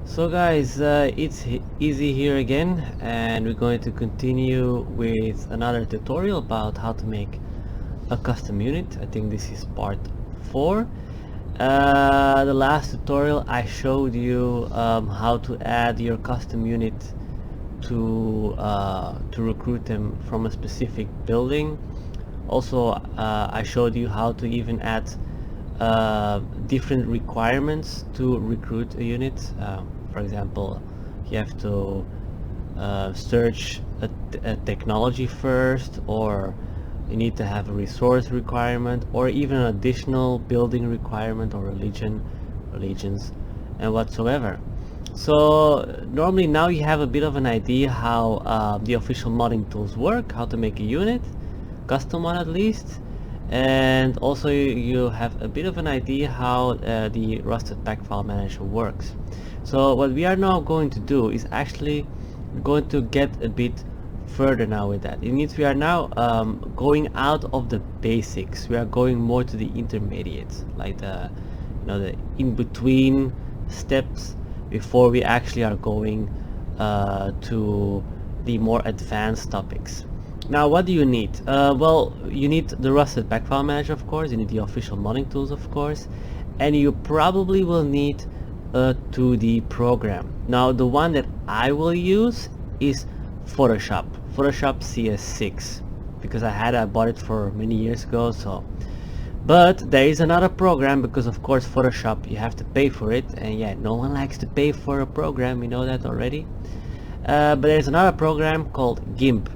So guys, it's Easy here again, and we're going to continue with another tutorial about how to make a custom unit. I think this is part 4. The last tutorial I showed you how to add your custom unit to recruit them from a specific building. Also, I showed you how to even add different requirements to recruit a unit. For example, you have to search a technology first, or you need to have a resource requirement, or even an additional building requirement, or religions, and whatsoever. So normally now you have a bit of an idea how the official modding tools work, how to make a unit, custom one at least, and also you have a bit of an idea how the rusted pack file manager works. So what we are now going to do is actually going to get a bit further now with that. It means we are now going out of the basics. We are going more to the intermediates, like the in-between steps before we actually are going to the more advanced topics. Now, what do you need? Well, you need the rusted pack file manager, of course. You need the official modding tools, of course, and you probably will need a 2D program. Now, the one that I will use is Photoshop CS6, because I bought it for many years ago. So, but there is another program, because of course Photoshop, you have to pay for it, and yeah, no one likes to pay for a program, you know that already. But there's another program called GIMP.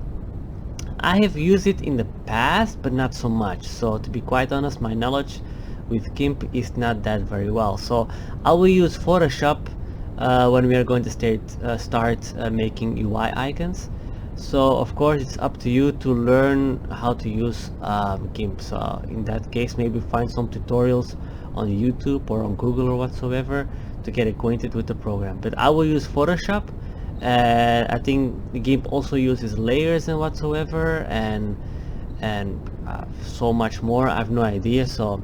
I have used it in the past, but not so much. So to be quite honest, my knowledge with GIMP is not that very well. So I will use Photoshop when we are going to start making UI icons. So of course it's up to you to learn how to use GIMP. So in that case, maybe find some tutorials on YouTube or on Google or whatsoever to get acquainted with the program. But I will use Photoshop. I think the GIMP also uses layers and whatsoever, and so much more. I have no idea. So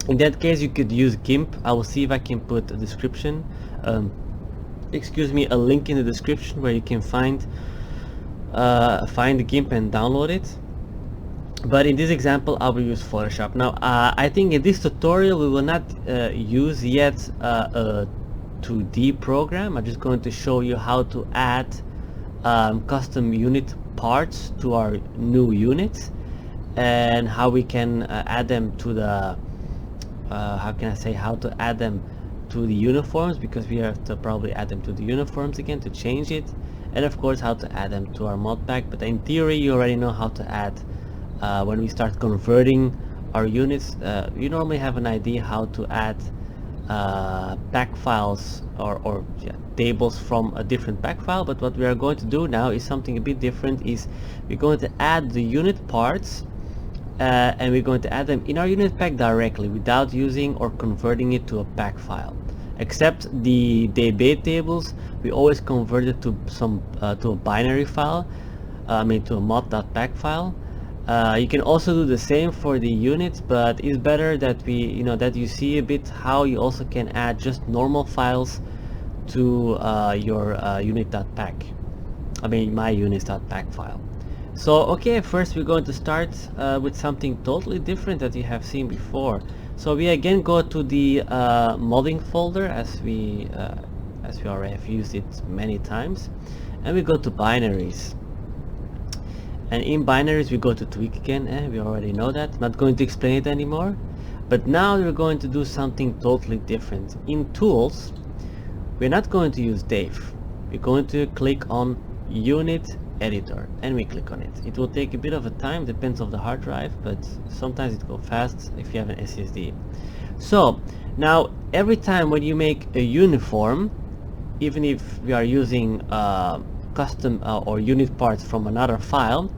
in that case, you could use GIMP. I will see if I can put a description, a link in the description where you can find the GIMP and download it. But in this example, I will use Photoshop. Now, I think in this tutorial we will not use yet a 2D program. I'm just going to show you how to add custom unit parts to our new units, and how we can add them to the how to add them to the uniforms, because we have to probably add them to the uniforms again to change it, and of course how to add them to our mod pack. But in theory you already know how to add when we start converting our units. You normally have an idea how to add pack files or tables from a different pack file. But what we are going to do now is something a bit different. Is we're going to add the unit parts and we're going to add them in our unit pack directly without using or converting it to a pack file. Except the DB tables, we always convert it to to a binary file, to a mod.pack file. You can also do the same for the units, but it's better that that you see a bit how you also can add just normal files to your unit.pack. My units.pack file. So okay, first we're going to start with something totally different that you have seen before. So we again go to the modding folder, as we already have used it many times, and we go to binaries. And in binaries we go to tweak again. We already know that. Not going to explain it anymore. But now we're going to do something totally different. In tools, we're not going to use Dave. We're going to click on unit editor, and we click on it. It will take a bit of a time, depends on the hard drive, but sometimes it goes fast if you have an SSD. So now every time when you make a uniform, even if we are using custom or unit parts from another file,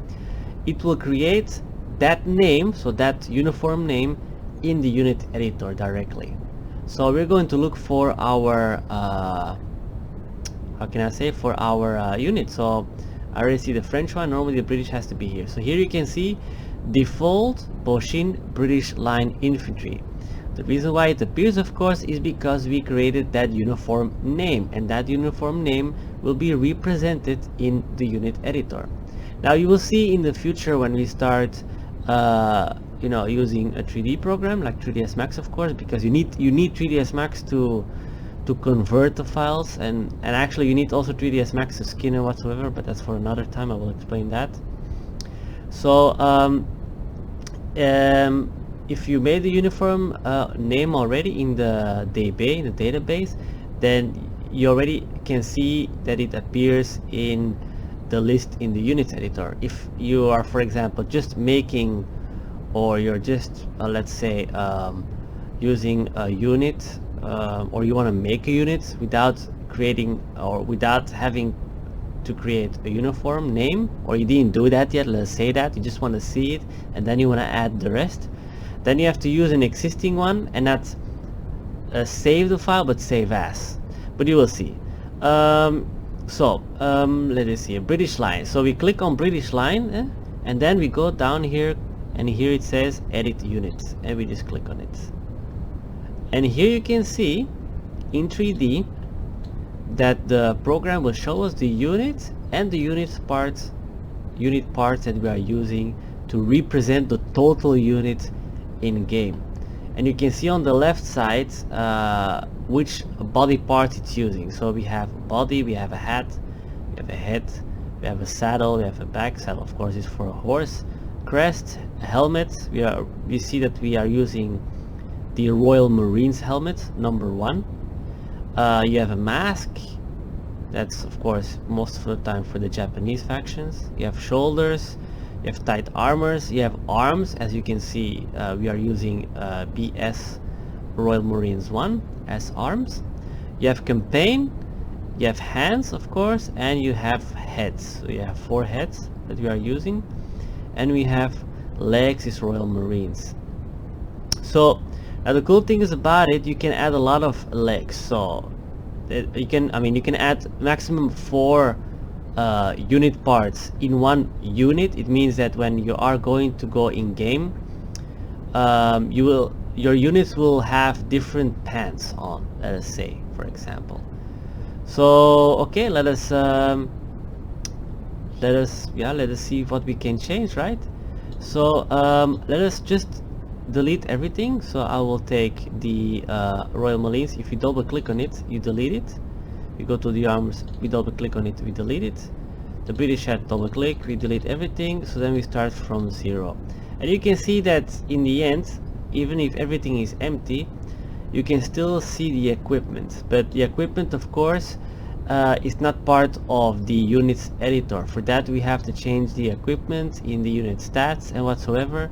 it will create that name, so that uniform name, in the unit editor directly. So we're going to look for our for our unit. So I already see the French one. Normally the British has to be here. So here you can see default Boshin British Line Infantry. The reason why it appears, of course, is because we created that uniform name, and that uniform name will be represented in the unit editor. Now you will see in the future when we start using a 3D program like 3ds Max, of course, because you need 3ds Max to convert the files, and actually you need also 3ds Max to skin and whatsoever, but that's for another time. I will explain that. So if you made the uniform name already in the DB, in the database, then you already can see that it appears in the list in the unit editor. If you are, for example, just making, or you're just let's say using a unit, or you want to make a unit without creating, or without having to create a uniform name, or you didn't do that yet, let's say that you just want to see it and then you want to add the rest, then you have to use an existing one and not save the file, but save as. But you will see. Let us see a British line. So we click on British line, and then we go down here, and here it says edit units, and we just click on it. And here you can see in 3D that the program will show us the unit and the unit parts that we are using to represent the total unit in game. And you can see on the left side which body part it's using. So we have a body, we have a hat, we have a head, we have a saddle, we have a back. Saddle, of course, is for a horse. Crest, a helmet. We see that we are using the Royal Marines helmet, number 1. You have a mask. That's, of course, most of the time for the Japanese factions. You have shoulders, you have tight armors, you have arms. As you can see, we are using BS Royal Marines 1 as arms. You have campaign, you have hands, of course, and you have heads. So you have 4 heads that we are using, and we have legs is Royal Marines. So now the cool thing is about it, you can add a lot of legs. So you can add maximum 4 unit parts in one unit. It means that when you are going to go in game, your units will have different pants on, let us say, for example. So okay, let us see what we can change, right? So let us just delete everything. So I will take the Royal Marines. If you double click on it, you delete it. You go to the arms, we double click on it, we delete it. The British hat, double click, we delete everything. So then we start from 0, and you can see that in the end, even if everything is empty, you can still see the equipment. But the equipment, of course, is not part of the units editor. For that we have to change the equipment in the unit stats and whatsoever.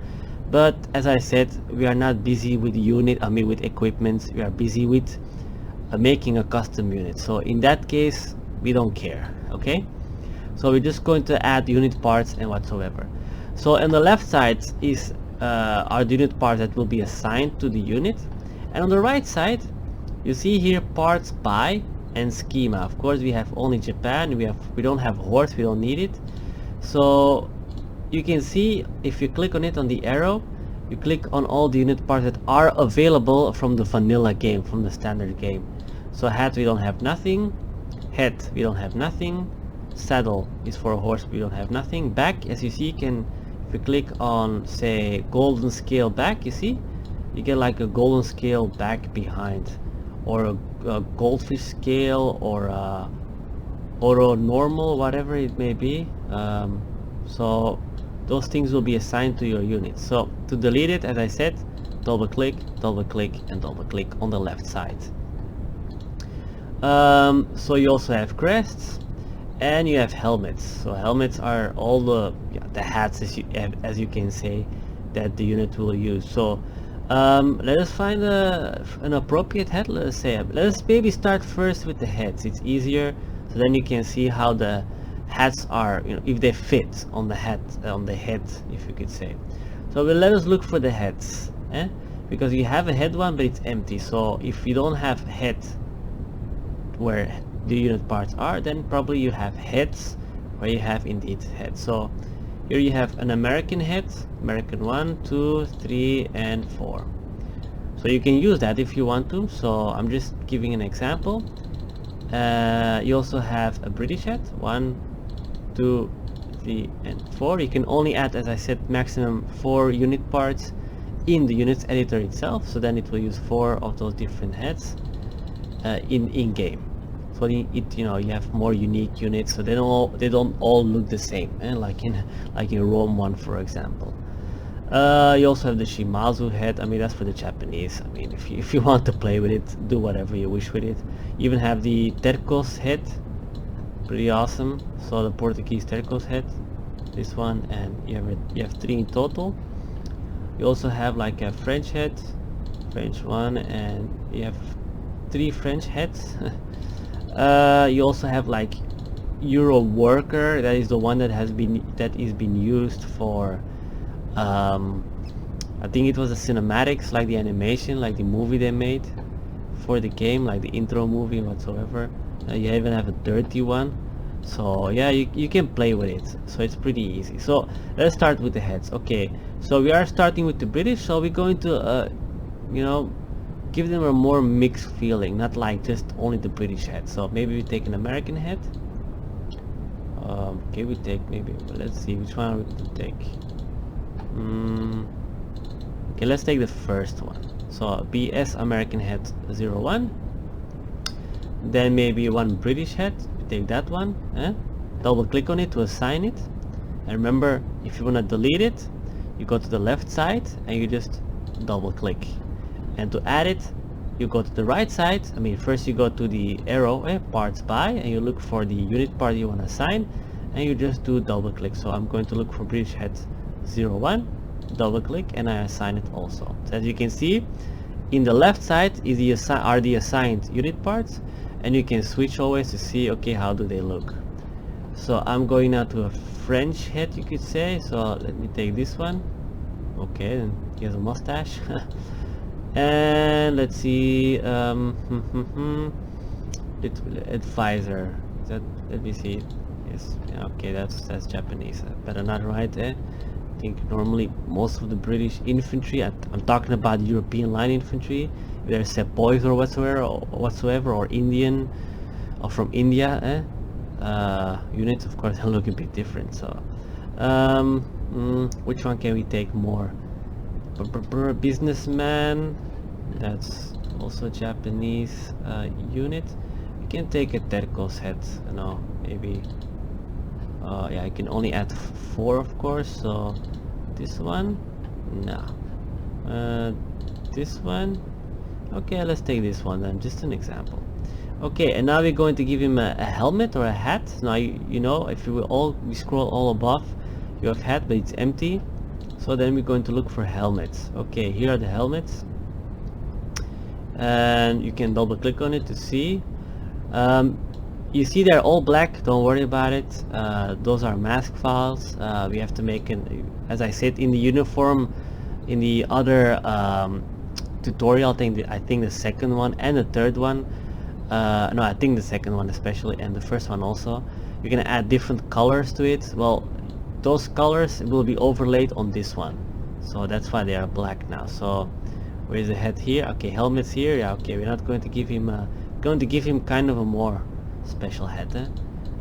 But as I said, we are not busy with with equipment. We are busy with making a custom unit. So in that case, we don't care. Okay, so we're just going to add unit parts and whatsoever. So on the left side is our unit parts that will be assigned to the unit, and on the right side you see here parts by and schema. Of course, we have only Japan. We don't have horse. We don't need it. So you can see, if you click on it on the arrow, you click on all the unit parts that are available from the vanilla game, from the standard game. So hat, we don't have nothing. Head, we don't have nothing. Saddle is for a horse, we don't have nothing. Back, as you see, if you click on, say, golden scale back, you see you get like a golden scale back behind, or a goldfish scale, or a auto normal, whatever it may be. So those things will be assigned to your unit. So to delete it, as I said, double click, and double click on the left side. So you also have crests, and you have helmets. So helmets are all the hats, as you can say, that the unit will use. So let us find an appropriate hat. Let us maybe start first with the heads. It's easier, so then you can see how the hats are, if they fit on the head, if you could say. So let us look for the heads, because you have a head one, but it's empty. So if you don't have head where the unit parts are, then probably you have heads where you have indeed heads. So here you have an American head, American 1, 2, 3, and 4. So you can use that if you want to, so I'm just giving an example. You also have a British hat, 1, 2, 3 and 4. You can only add, as I said, maximum 4 unit parts in the units editor itself, so then it will use 4 of those different heads in game. So you know, you have more unique units, so they don't all look the same, like in Rome 1, for example. You also have the Shimazu head. I mean, that's for the Japanese. I mean, if you want to play with it, do whatever you wish with it. You even have the Tercos head, pretty awesome. So the Portuguese Tercos head, this one, and you have 3 in total. You also have like a French head, French one, and you have 3 French heads. You also have like Euro Worker. That is the one that is being used for I think it was the cinematics, like the animation, like the movie they made for the game, like the intro movie whatsoever. You even have a dirty one, so yeah, you can play with it, so it's pretty easy. So let's start with the heads. Okay, so we are starting with the British, so we're going to you know, give them a more mixed feeling, not like just only the British head. So maybe we take an American head. Okay, we take maybe, let's see which one are we going to take. Okay, let's take the first one. So BS American head 01. Then maybe one British head. We take that one. Double click on it to assign it. And remember, if you want to delete it, you go to the left side and you just double click. And to add it, you go to the right side. I mean, first you go to the arrow, parts by, and you look for the unit part you want to assign, and you just do double click. So I'm going to look for British head 01, double click, and I assign it also. So as you can see, in the left side is are the assigned unit parts, and you can switch always to see, okay, how do they look. So I'm going now to a French head, you could say. So let me take this one. Okay, and he has a mustache. And let's see, advisor. Let me see. Yes, yeah, okay, that's Japanese. Better not write, I think normally most of the British infantry, I'm talking about European line infantry, if they're sepoys or whatsoever, or Indian, or from India, units, of course, they look a bit different. So, which one can we take more? Businessman, that's also Japanese unit. We can take a Tercos head, you know, maybe. Yeah, I can only add 4, of course. So this one, no. This one, okay, let's take this one then, just an example. Okay, and now we're going to give him a helmet or a hat. Now you know, if we scroll all above, you have hat, but it's empty. So then we're going to look for helmets. Okay, here are the helmets, and you can double click on it to see. You see they're all black, don't worry about it. Those are mask files. We have to make as I said in the uniform, in the other tutorial, I think the second one and the third one, no, I think the second one especially, and the first one also, you're gonna add different colors to it. Well, those colors will be overlaid on this one, so that's why they are black now. So where's the head here? Okay, helmets here. Yeah, okay, we're not going to give him kind of a more special hat.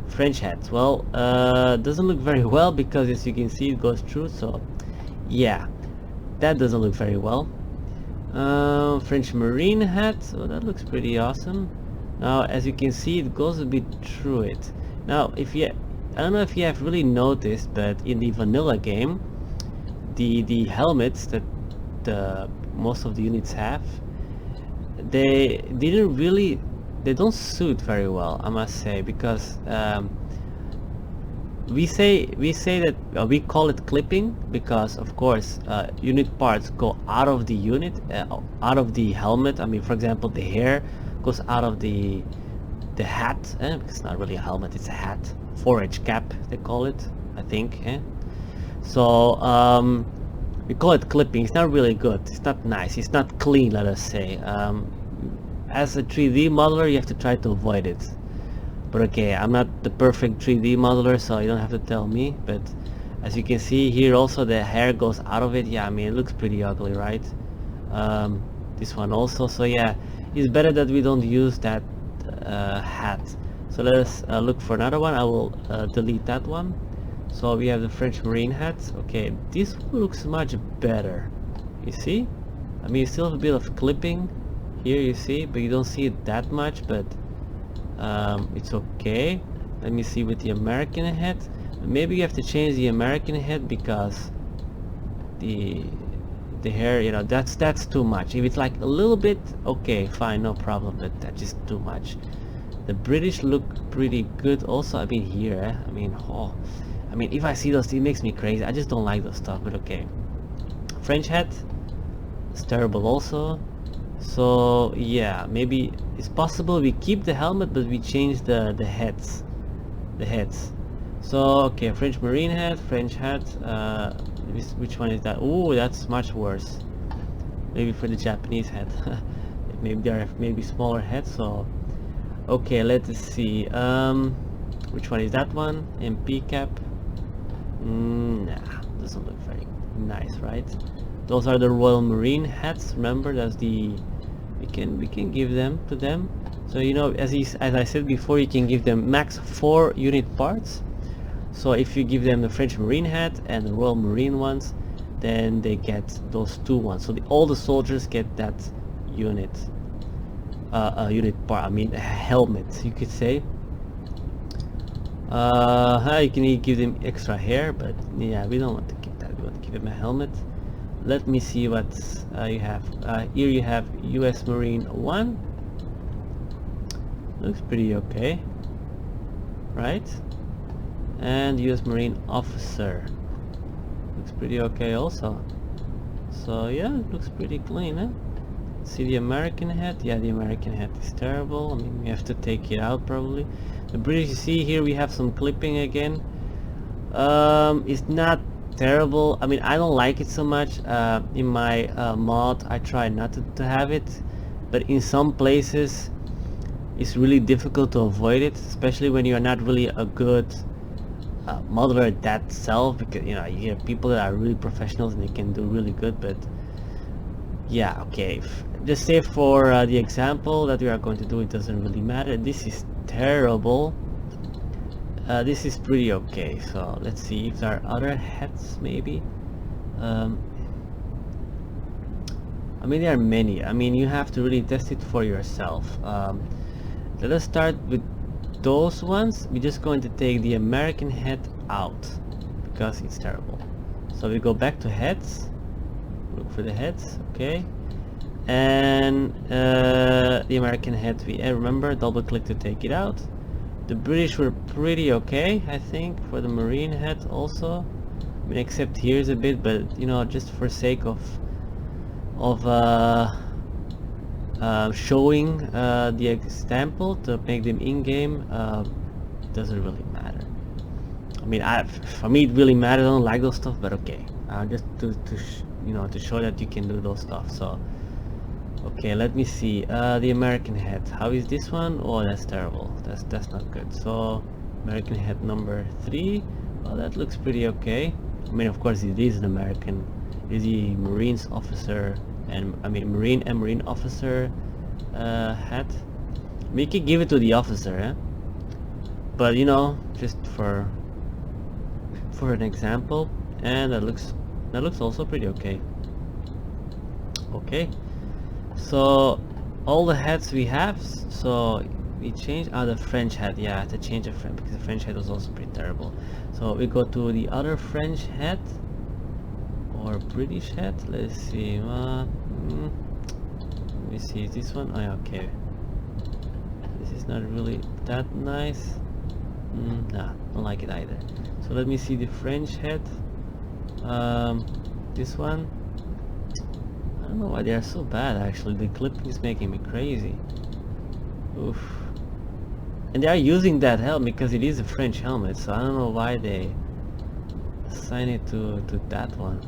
French hat, well, doesn't look very well, because as you can see it goes through, so yeah, that doesn't look very well. French Marine hat, so that looks pretty awesome. Now as you can see, it goes a bit through it. Now I don't know if you have really noticed, but in the vanilla game, the helmets that most of the units have, they don't suit very well, I must say, because we say that we call it clipping, because of course unit parts go out of the unit, out of the helmet. I mean, for example, the hair goes out of the hat, it's not really a helmet, it's a hat, forage cap they call it, I think. So we call it clipping. It's not really good, it's not nice, it's not clean, let us say. As a 3D modeler, you have to try to avoid it. But okay, I'm not the perfect 3D modeler, so you don't have to tell me. But as you can see here, also the hair goes out of it. Yeah, I mean, it looks pretty ugly, right? this one also. So yeah, it's better that we don't use that hat. So let us look for another one. I will delete that one. So we have the French Marine hat. Okay, this looks much better. You see? I mean, you still have a bit of clipping here, you see, but you don't see it that much, but it's okay. Let me see with the American hat. Maybe you have to change the American hat because the hair, you know, that's too much. If it's like a little bit, okay, fine, no problem, but that's just too much. The British look pretty good also. I mean, here, I mean, oh, I mean, if I see those, it makes me crazy. I just don't like those stuff, but okay. French hat, it's terrible also. So yeah, maybe it's possible we keep the helmet, but we change the heads. So okay, French Marine hat, French hat. Which one is that? Oh, that's much worse. Maybe for the Japanese hat. Maybe there are maybe smaller heads. So okay, let's see. Which one is that one? MP cap. Nah, doesn't look very nice, right? Those are the Royal Marine hats. Remember, that's the we can give them to them. So you know, as I said before, you can give them max 4 unit parts. So if you give them the French Marine hat and the Royal Marine ones, then they get those 2 ones. So all the soldiers get that unit unit part. I mean, a helmet, you could say. You can give them extra hair, but yeah, we don't want to give that. We want to give them a helmet. Let me see what you have. Here you have US Marine 1. Looks pretty okay, right? And US Marine Officer looks pretty okay also. So yeah, it looks pretty clean, huh? See the American hat? Yeah, the American hat is terrible. I mean, we have to take it out probably. The British, you see here we have some clipping again. It's not terrible. I mean, I don't like it so much. In my mod I try not to have it, but in some places it's really difficult to avoid it, especially when you're not really a good modeler that self, because you know, you hear people that are really professionals and they can do really good. But yeah, okay, just say for the example that we are going to do, it doesn't really matter. This is terrible. This is pretty okay. So let's see if there are other hats maybe. I mean, there are many. I mean, you have to really test it for yourself. Let us start with those ones. We're just going to take the American hat out because it's terrible. So we go back to heads, look for the heads, okay, and the American hat, we remember, double click to take it out. The British were pretty okay, I think, for the Marine hat also. I mean, except here's a bit, but you know, just for sake of showing the example to make them in-game, doesn't really matter. I mean, for me it really matters. I don't like those stuff, but okay, just to you know, to show that you can do those stuff. So okay, let me see the American hat. How is this one? Oh, that's terrible. That's not good. So American hat number 3. Well, that looks pretty okay. I mean, of course it is an American. It is the Marines officer, and I mean Marine and Marine officer hat. I mean, you can give it to the officer, eh? But you know, just for an example. And that looks also pretty okay. Okay, so all the hats we have. So we change the French hat. Yeah, I have to change the French because the French hat was also pretty terrible. So we go to the other French hat or British hat. Let's see. Let me see, is this one? Oh yeah, okay. This is not really that nice. Nah, don't like it either. So let me see the French hat. This one. I don't know why they are so bad actually. The clipping is making me crazy. Oof. And they are using that helmet because it is a French helmet, so I don't know why they assign it to that one.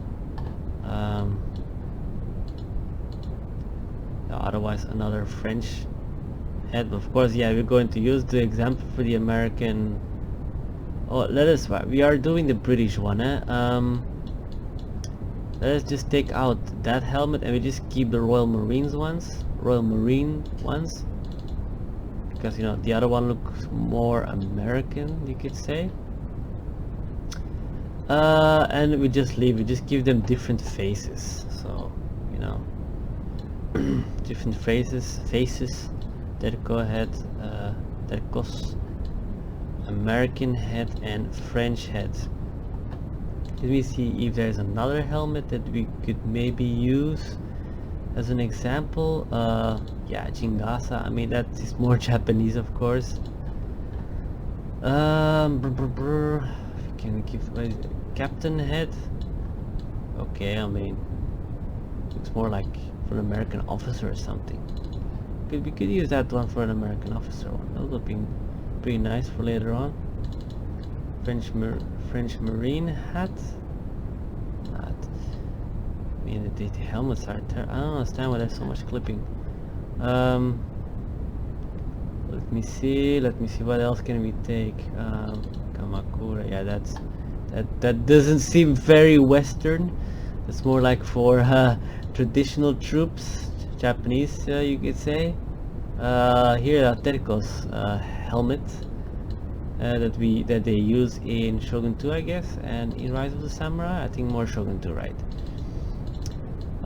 Otherwise another French head. Of course, yeah, we're going to use the example for the American. Oh, we are doing the British one, eh? let's just take out that helmet and we just keep the Royal Marine ones, because you know the other one looks more American, you could say. And we just give them different faces, so you know, different faces Terco head, Tercos, American head and French head. Let me see if there's another helmet that we could maybe use as an example. Yeah, Jingasa. I mean, that is more Japanese, of course. Can we give captain head? Okay, I mean, looks more like for an American officer or something. We could use that one for an American officer one. That would be pretty nice for later on. French Marine hat. I mean, the helmets are I don't understand why there's so much clipping. Let me see what else can we take. Kamakura. Yeah, that doesn't seem very Western. It's more like for traditional troops, Japanese, you could say. Here are Terco's helmet that they use in Shogun 2, I guess, and in Rise of the Samurai. I think more Shogun 2, right?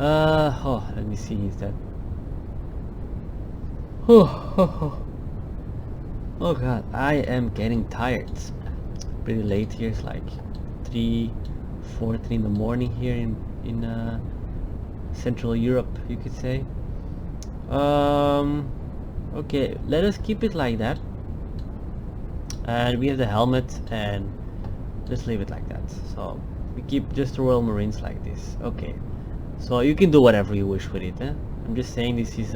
Oh, let me see. Is that? Oh god, I am getting tired. It's pretty late here. It's like 3:40 in the morning here in Central Europe, you could say. Okay, let us keep it like that. And we have the helmet, and let's leave it like that. So we keep just the Royal Marines like this. Okay, so you can do whatever you wish with it. I'm just saying this is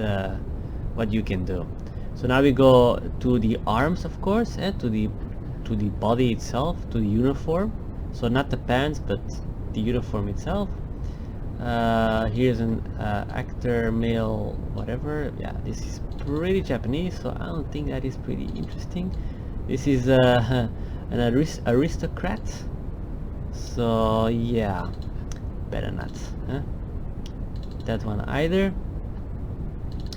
what you can do. So now we go to the arms, of course, to the body itself, to the uniform. So not the pants, but the uniform itself. Here's an actor male whatever. Yeah, this is pretty Japanese, so I don't think that is pretty interesting. This is an aristocrat, so yeah, better not, that one either.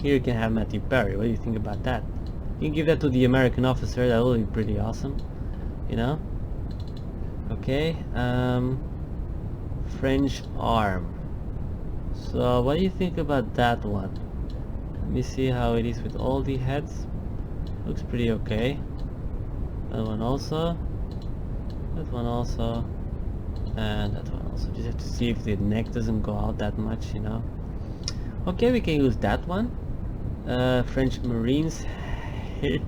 Here you can have Matthew Perry. What do you think about that? You can give that to the American officer. That will be pretty awesome, you know. Okay, French arm. So what do you think about that one? Let me see how it is with all the heads. Looks pretty okay. That one also, that one also, and that one also. Just have to see if the neck doesn't go out that much, you know. Okay, we can use that one. French Marines. I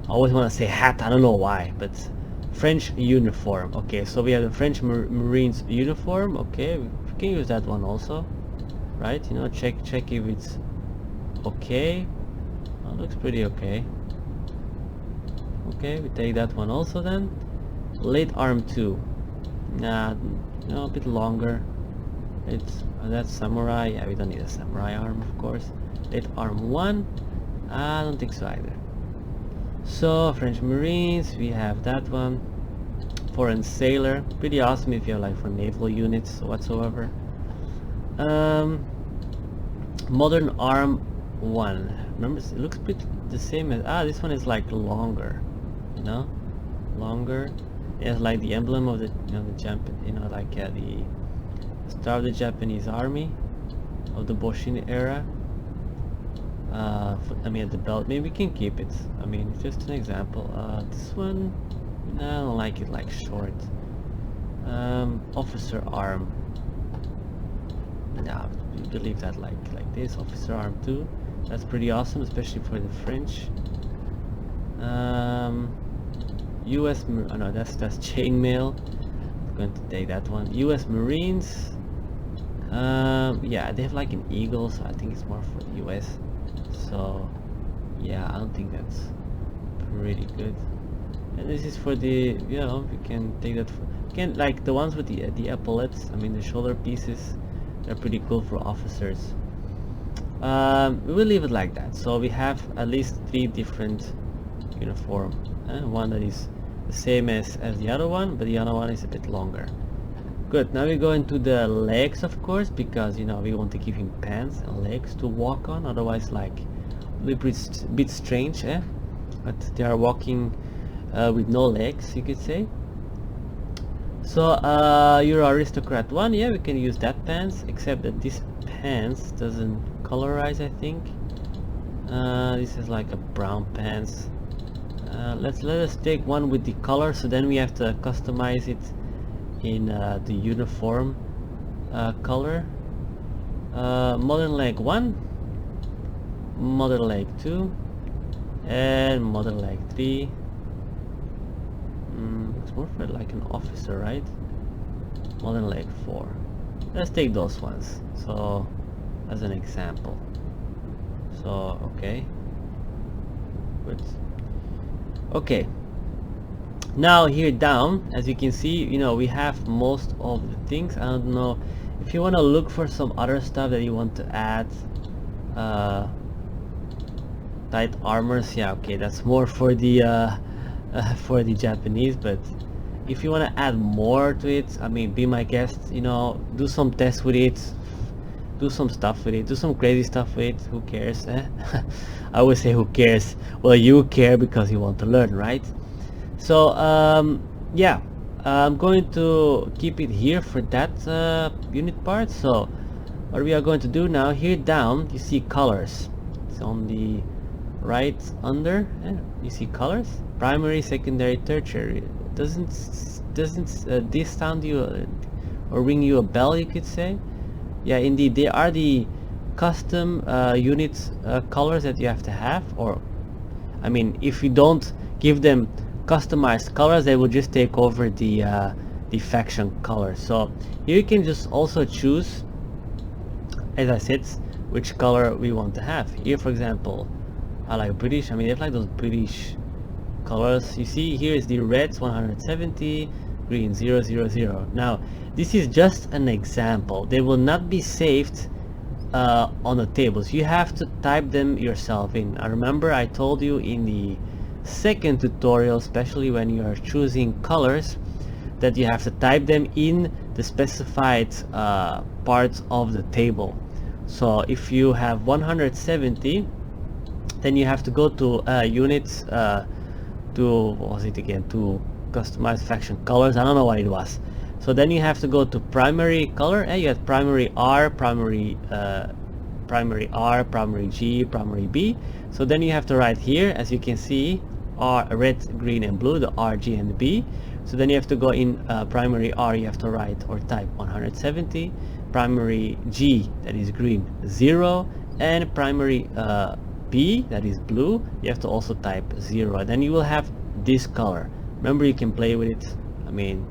always want to say hat, I don't know why, but French uniform. Okay, so we have the French Marines uniform. Okay, we can use that one also, right? You know, check if it's okay. Oh, looks pretty okay. Okay, we take that one also then. Late arm 2. Nah, no, a bit longer. That's samurai. Yeah, we don't need a samurai arm, of course. Late arm 1. I don't think so either. So French Marines, we have that one. Foreign sailor, pretty awesome if you have like for naval units whatsoever. Modern arm 1. Remember, it looks pretty the same as this one is like longer, you know, longer. It has like the emblem of the like the start of the Japanese army of the Boshin era. I mean, at the belt, maybe we can keep it. I mean, it's just an example. This one, no, I don't like it like short. Officer arm. No, we leave that like this. Officer arm 2. That's pretty awesome, especially for the French. U.S. Oh no, that's chainmail. I'm going to take that one. U.S. Marines. Yeah, they have like an eagle, so I think it's more for the U.S. So yeah, I don't think that's pretty good. And this is for the, you know, we can take that for, like the ones with the epaulets. I mean, the shoulder pieces, they're pretty cool for officers. We will leave it like that. So we have at least 3 different uniform. One that is the same as the other one, but the other one is a bit longer. Good. Now we go into the legs, of course, because you know we want to give him pants and legs to walk on. Otherwise, like a little bit strange, eh? But they are walking with no legs, you could say. So you're aristocrat 1. Yeah, we can use that pants, except that this pants doesn't colorize, I think. This is like a brown pants. Let us take one with the color, so then we have to customize it in the uniform color. Modern leg 1, modern leg 2, and modern leg 3. It's more for like an officer, right? Modern leg 4. Let's take those ones, so as an example. So okay, good. Okay, now here down, as you can see, you know, we have most of the things. I don't know if you want to look for some other stuff that you want to add. Tight armors, yeah, okay, that's more for the Japanese. But if you want to add more to it, I mean, be my guest, you know, do some tests with it, do some stuff with it, do some crazy stuff with it. Who cares, eh? I always say who cares. Well, you care because you want to learn, right? So yeah, I'm going to keep it here for that unit part. So what we are going to do now, here down you see colors. It's on the right under, you see colors: primary, secondary, tertiary. Doesn't this sound you or ring you a bell, you could say? Yeah, indeed, they are the custom unit colors that you have to have. Or I mean, if you don't give them customized colors, they will just take over the faction color. So here you can just also choose, as I said, which color we want to have. Here, for example, I like British. I mean, they have like those British colors. You see, here is the reds 170, green 000. Now, this is just an example. They will not be saved on the tables. You have to type them yourself in. I remember I told you in the second tutorial, especially when you are choosing colors, that you have to type them in the specified parts of the table. So if you have 170, then you have to go to units, to what was it again, to customize faction colors. I don't know what it was. So then you have to go to primary color, and you have primary R, primary R, primary G, primary B. So then you have to write here, as you can see, R, red, green and blue, the R, G and B. So then you have to go in primary R, you have to write or type 170, primary G, that is green, 0, and primary B, that is blue, you have to also type 0, and then you will have this color. Remember, you can play with it. I mean,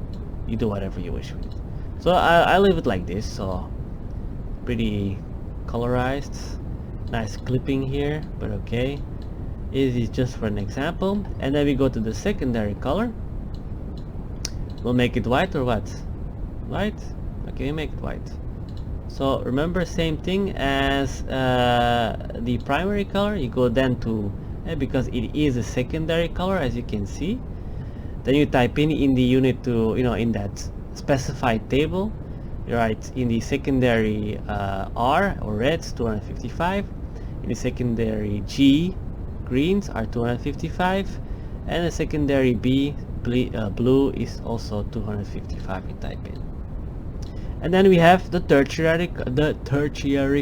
you do whatever you wish with it. So I leave it like this. So pretty colorized, nice clipping here, but okay, it is just for an example. And then we go to the secondary color. We'll make it white, or what? White? Okay, we make it white. So remember, same thing as the primary color. You go then to, because it is a secondary color, as you can see, then you type in the unit to, you know, in that specified table, you write in the secondary R or reds 255, in the secondary G greens are 255, and the secondary B blue is also 255. You type in. And then we have the tertiary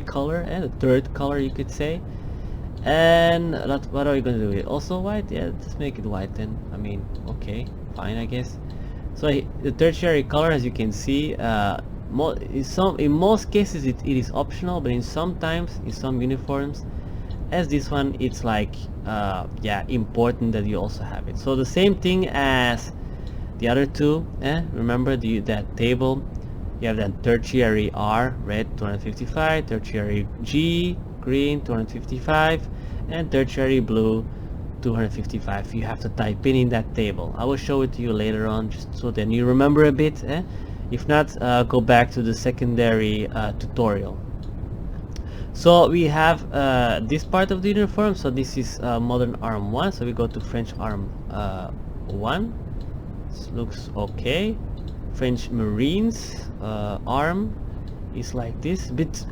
color, and the third color, you could say. And what are we going to do with it? Also white? Yeah, just make it white then. I mean, okay, fine, I guess. So the tertiary color, as you can see, in most cases it is optional, but in some uniforms, as this one, it's like yeah, important that you also have it. So the same thing as the other two. Remember that table. You have then tertiary R, red 255, tertiary G, green 255, and tertiary blue 255. You have to type in that table. I will show it to you later on, just so then you remember a bit. If not, go back to the secondary tutorial. So we have this part of the uniform. So this is modern arm 1. So we go to French arm 1. This looks okay. French Marines arm is like this, a bit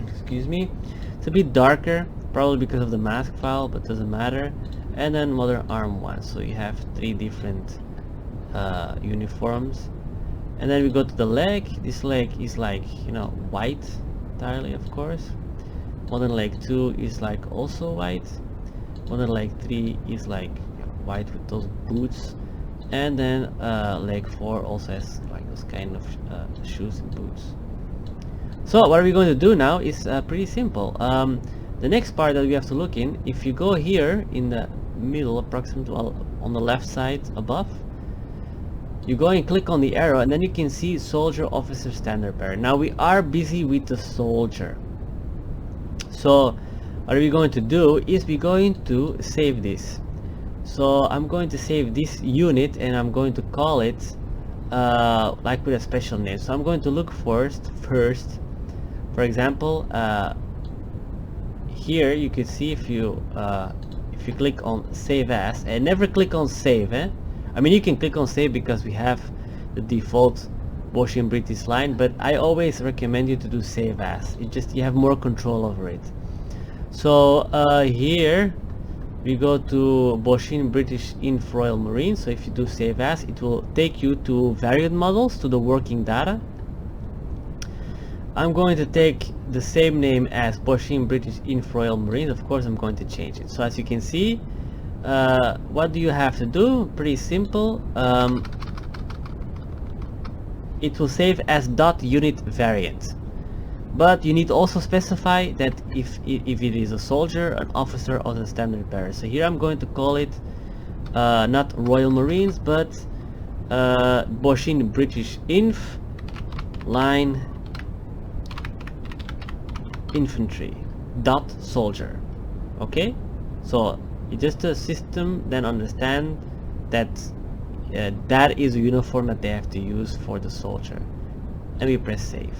excuse me, it's a bit darker, probably because of the mask file, but doesn't matter. And then Modern Arm 1, so you have 3 different uniforms. And then we go to the leg. This leg is like, you know, white entirely, of course. Modern Leg 2 is like also white. Modern Leg 3 is like white with those boots. And then Leg 4 also has like those kind of shoes and boots. So what are we going to do now is pretty simple. The next part that we have to look in, if you go here in the middle, approximately, well, on the left side above, you go and click on the arrow, and then you can see Soldier, Officer, Standard Bearer. Now we are busy with the soldier, so what are we going to do is we're going to save this. So I'm going to save this unit, and I'm going to call it like with a special name. So I'm going to look first, for example, here you can see if you click on Save As, and never click on Save, I mean, you can click on Save because we have the default Boschian British line, but I always recommend you to do Save As. It just, you have more control over it. So here we go to Boschian British Inf Royal Marines. So if you do Save As, it will take you to variant models, to the working data. I'm going to take the same name as Boschian British Inf Royal Marines. Of course, I'm going to change it. So as you can see, what do you have to do? Pretty simple. It will save as .unit variant, but you need to also specify that if it is a soldier, an officer, or the standard bearer. So here I'm going to call it not Royal Marines, but Boschian British Inf line Infantry .soldier. Okay, so it's just a system then understand that that is a uniform that they have to use for the soldier, and we press save.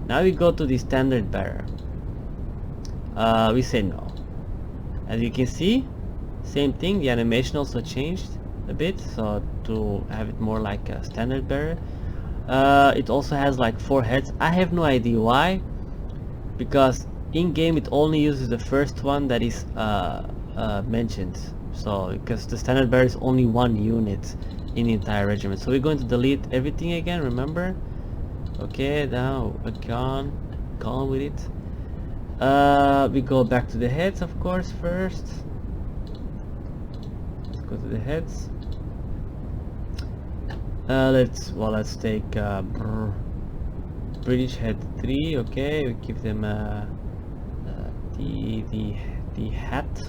Now we go to the standard bearer. We say no. As you can see, same thing, the animation also changed a bit, so to have it more like a standard bearer. It also has like 4 heads. I have no idea why, because in game it only uses the first one that is mentioned. So because the standard bearer is only 1 unit in the entire regiment, so we're going to delete everything again, remember. Okay, now gone with it. We go back to the heads, of course. First let's go to the heads. Let's take British head 3. Okay, we give them the hat.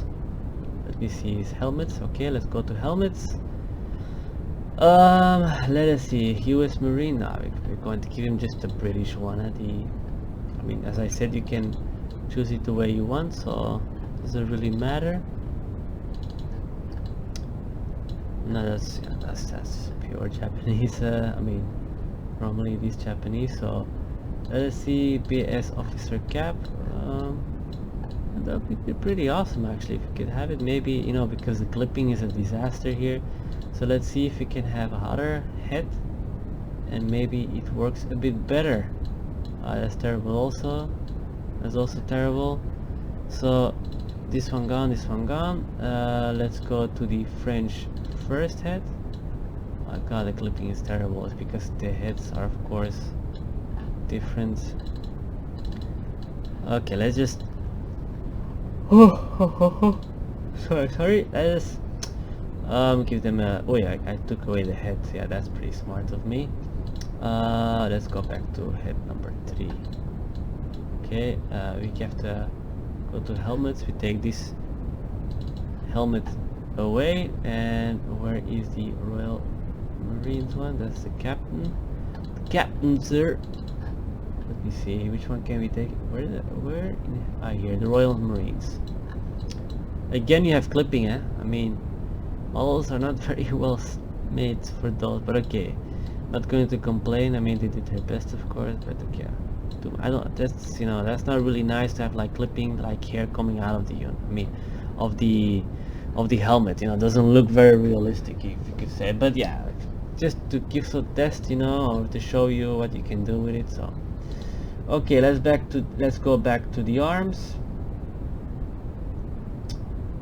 Let me see his helmets. Okay, let's go to helmets. Let us see, US Marine. Now we're going to give him just the British one. I mean, as I said, you can choose it the way you want, so it doesn't really matter. No, that's pure Japanese. I mean, normally it is Japanese. So let us see, BS officer cap. That would be pretty awesome actually if you could have it. Maybe, you know, because the clipping is a disaster here. So let's see if we can have a hotter head, and maybe it works a bit better. That's terrible also. That's also terrible. So this one gone, this one gone. Let's go to the French first head. Oh god, the clipping is terrible. It's because the heads are of course different. Okay, let's just sorry, let's give them a, oh yeah, I took away the head. Yeah, that's pretty smart of me. Let's go back to head number 3. Okay, we have to go to helmets. We take this helmet away, and where is the Royal Marines one? That's the captain. The captain, sir. Let me see, which one can we take? Where? Here, the Royal Marines. Again, you have clipping, I mean, models are not very well made for those, but okay, not going to complain. I mean, they did their best, of course, but okay. I don't. That's, you know, that's not really nice to have like clipping, like hair coming out of the unit. I mean, of the helmet. You know, it doesn't look very realistic, if you could say. But yeah, just to give some test, you know, or to show you what you can do with it. So okay, let's go back to the arms.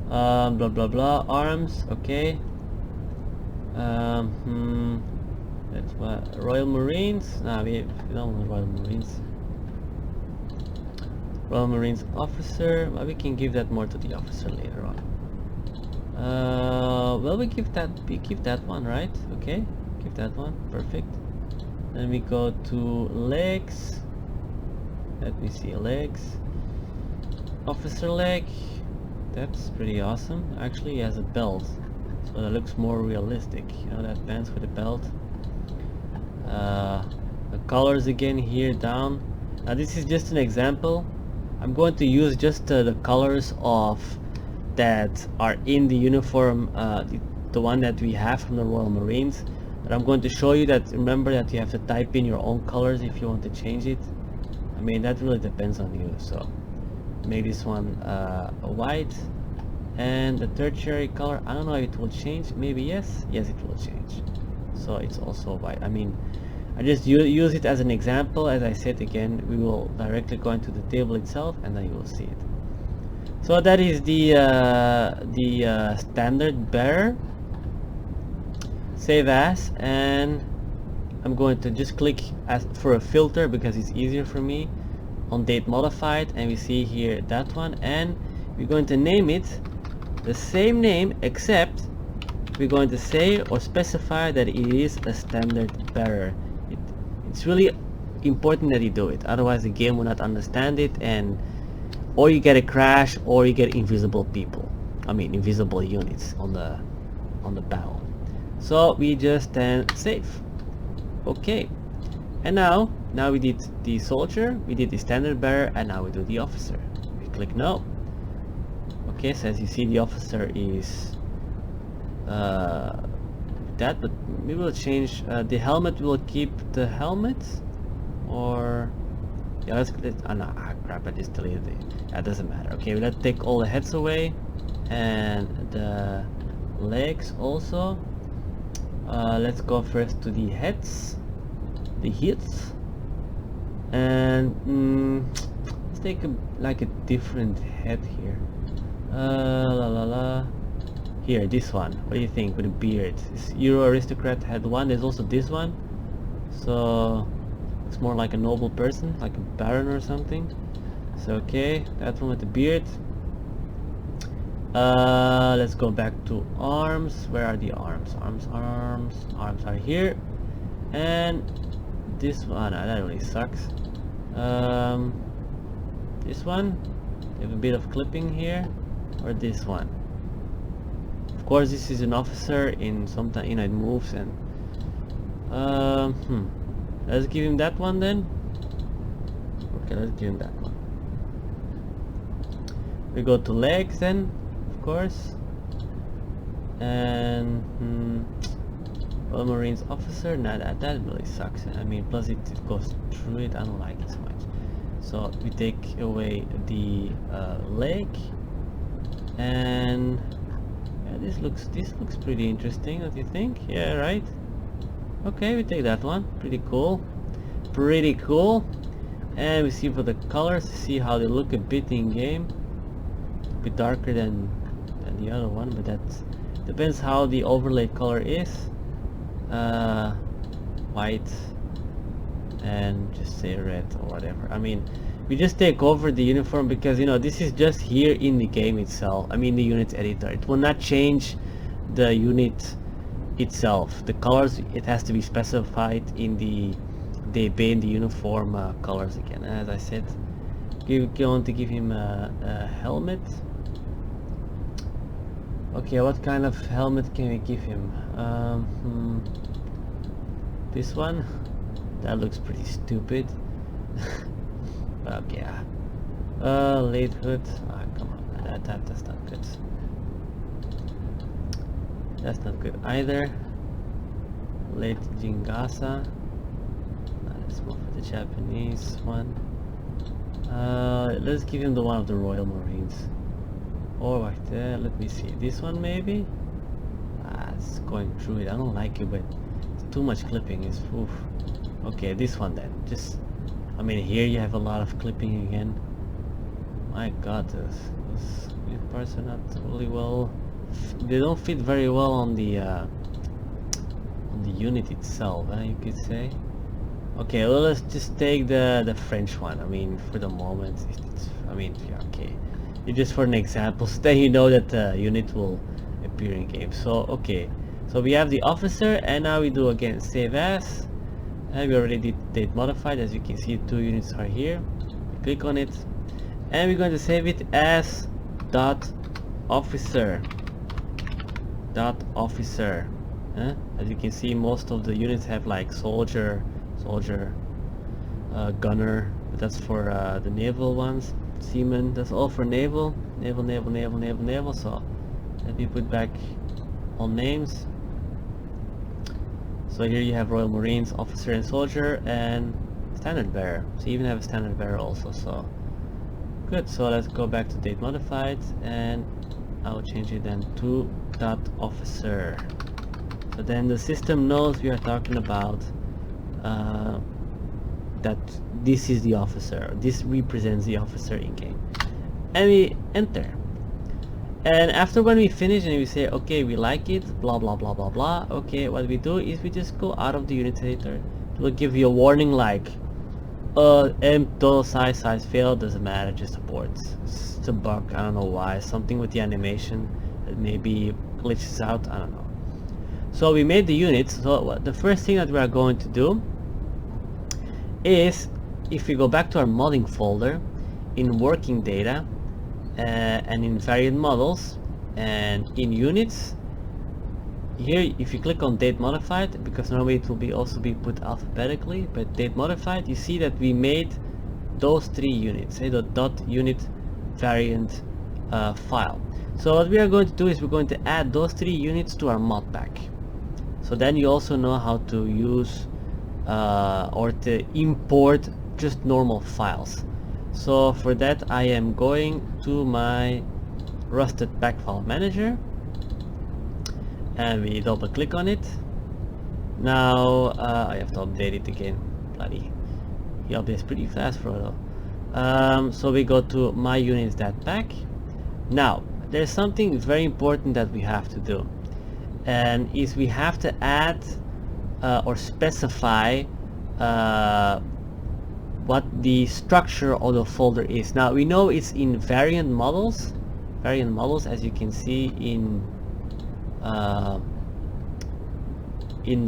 Blah blah blah, arms. Okay. That's what, Royal Marines. Nah, we don't want Royal Marines. Royal Marines officer. Well, we can give that more to the officer later on. Well, we keep that one, right? Okay, keep that one. Perfect. Then we go to legs. Let me see, legs. Officer leg. That's pretty awesome. Actually, he has a belt, so that looks more realistic. You know, that pants with a belt. The colors again here down. Now this is just an example. I'm going to use just the colors of that are in the uniform, the one that we have from the Royal Marines. But I'm going to show you that, remember that you have to type in your own colors if you want to change it. I mean, that really depends on you. So make this one white, and the tertiary color, I don't know if it will change. Maybe yes, it will change. So it's also white. I mean, I just use it as an example. As I said, again, we will directly go into the table itself and then you will see it. So that is the standard bearer. Save as, and I'm going to just click for a filter because it's easier for me on date modified, and we see here that one, and we're going to name it the same name, except we're going to say or specify that it is a standard bearer. It's really important that you do it, otherwise the game will not understand it, and or you get a crash or you get invisible people, I mean invisible units on the battle. So we just then save. Okay, and now we did the soldier, we did the standard bearer, and now we do the officer. We click no. Okay, so as you see, the officer is that, but we will change the helmet. We'll keep the helmet, or yeah, let's oh no, crap, I just deleted it. That doesn't matter. Okay, let's take all the heads away and the legs also. Let's go first to the heads, and let's take like a different head here. Here, this one. What do you think with a beard? This Euro aristocrat had one. There's also this one. So it's more like a noble person, like a baron or something. So okay, that one with the beard. Let's go back to arms. Where are the arms? Arms are here. And this one, that really sucks. This one, you have a bit of clipping here, or this one. Of course, this is an officer in sometimes, you know, it moves, and let's give him that one then. Okay, let's give him that one. We go to legs then, of course, and Royal Marines officer. Now that really sucks. I mean, plus it goes through it. I don't like it so much. So we take away the leg, and yeah, this looks pretty interesting. Don't you think? Yeah, right. Okay, we take that one. Pretty cool. And we see for the colors, see how they look a bit in game. A bit darker than the other one, but that depends how the overlay color is. White, and just say red or whatever. I mean, we just take over the uniform because, you know, this is just here in the game itself. I mean, the unit editor. It will not change the unit itself. The colors, it has to be specified in the uniform colors again. As I said, we're going to give him a helmet. Okay, what kind of helmet can we give him? This one? That looks pretty stupid. Okay, late hood. Come on, that's not good. That's not good either. Late Jingasa. Let's move for the Japanese one. Let's give him the one of the Royal Marines. Or right there, let me see. This one maybe? It's going through it. I don't like it, but too much clipping. Is oof. Okay, this one then. Just, I mean, here you have a lot of clipping again. My God, these parts are not really well. They don't fit very well on the unit itself, you could say. Okay, well, let's just take the French one. I mean, for the moment, I mean, yeah, okay. It's just for an example, so then you know that the unit will appear in game. So, okay. So we have the officer, and now we do again save as. And we already did date modified. As you can see, 2 units are here. Click on it, and we're going to save it as .officer. As you can see, most of the units have like soldier, gunner, but that's for the naval ones. Seaman, that's all for naval. So let me put back all names. So here you have Royal Marines, officer and soldier, and standard bearer. So you even have a standard bearer also. So good. So let's go back to date modified, and I'll change it then to .officer. So then the system knows we are talking about that this is the officer. This represents the officer in game, and we enter. And after when we finish and we say okay, we like it, blah blah blah blah blah, okay, what we do is we just go out of the unit editor. It will give you a warning like size failed, doesn't matter, just abort. It's a bug, I don't know why, something with the animation that maybe glitches out, I don't know. So we made the units. So the first thing that we are going to do is, if we go back to our modding folder, in working data, and in variant models, and in units, here if you click on date modified, because normally it will be also be put alphabetically, but date modified, you see that we made those 3 units, the .unit variant file. So what we are going to do is we're going to add those 3 units to our mod pack. So then you also know how to use or to import just normal files. So for that I am going to my rusted pack file manager, and we double click on it. Now I have to update it again. Bloody, he updates pretty fast, Frodo. So we go to my units pack. Now there's something very important that we have to do, and is we have to add or specify what the structure of the folder is. Now we know it's in variant models, as you can see in the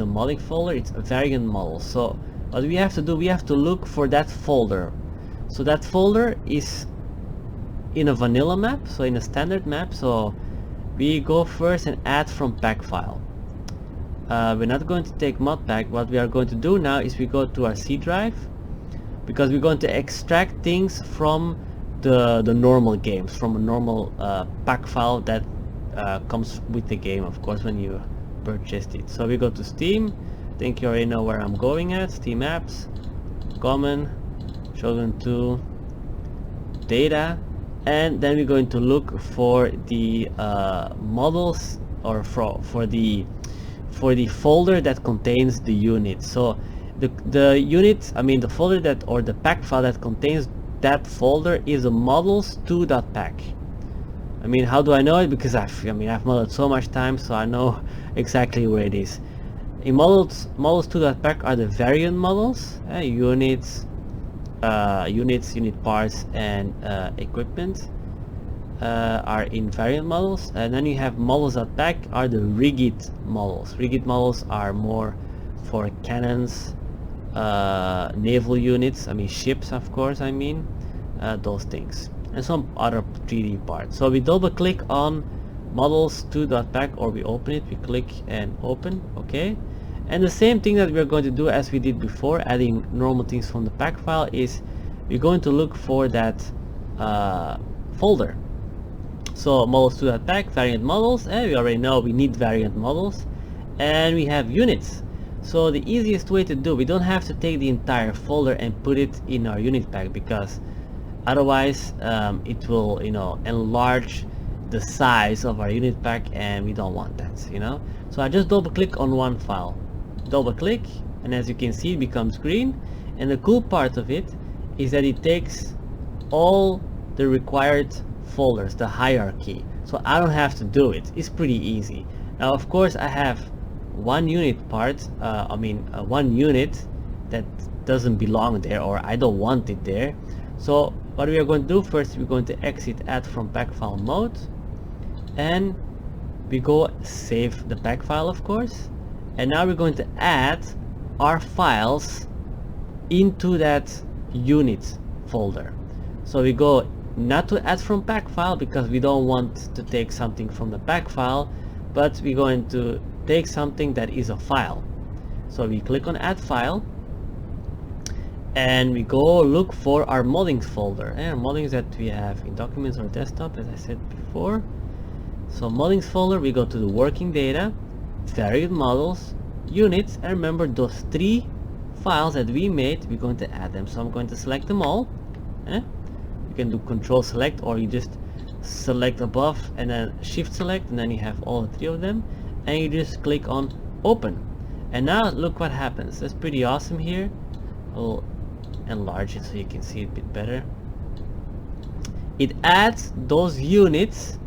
modding folder. It's variant models. So what we have to do, we have to look for that folder. So that folder is in a vanilla map, so in a standard map. So we go first and add from pack file. We're not going to take mod pack. What we are going to do now is we go to our C drive, because we're going to extract things from the normal games, from a normal pack file that comes with the game, of course, when you purchased it. So we go to Steam. I think you already know where I'm going at. Steam apps, common, shogun 2, data, and then we're going to look for the models, or for the folder that contains the unit. So the unit, I mean the folder that, or the pack file that contains that folder, is the models2.pack. I mean, how do I know it? Because I've modded so much time, so I know exactly where it is. In models2.pack are the variant models, units, unit parts, and equipment are in variant models. And then you have models.pack are the rigid models. Rigid models are more for cannons, naval units, I mean ships, of course, those things, and some other 3D parts. So we double click on models2.pack, or we open it, we click and open, okay. And the same thing that we're going to do as we did before, adding normal things from the pack file, is we're going to look for that folder. So models2.pack, variant models, and we already know we need variant models, and we have units. So the easiest way to do, we don't have to take the entire folder and put it in our unit pack, because otherwise it will, enlarge the size of our unit pack, and we don't want that, So I just double click on one file, double click, and as you can see it becomes green. And the cool part of it is that it takes all the required folders, the hierarchy, so I don't have to do it. It's pretty easy. Now of course I have one unit part, one unit that doesn't belong there, or I don't want it there. So what we are going to do first, we're going to exit add from pack file mode, and we go save the pack file of course, and now we're going to add our files into that unit folder. So we go not to add from pack file because we don't want to take something from the pack file, but we're going to take something that is a file. So we click on add file, and we go look for our moddings folder, and moddings that we have in documents or desktop, as I said before. So moddings folder, we go to the working data, varied models, units, and remember those 3 files that we made, we're going to add them. So I'm going to select them all. You can do control select, or you just select above and then shift select, and then you have all 3 of them, and you just click on open. And now look what happens. That's pretty awesome here. I'll enlarge it so you can see it a bit better. It adds those units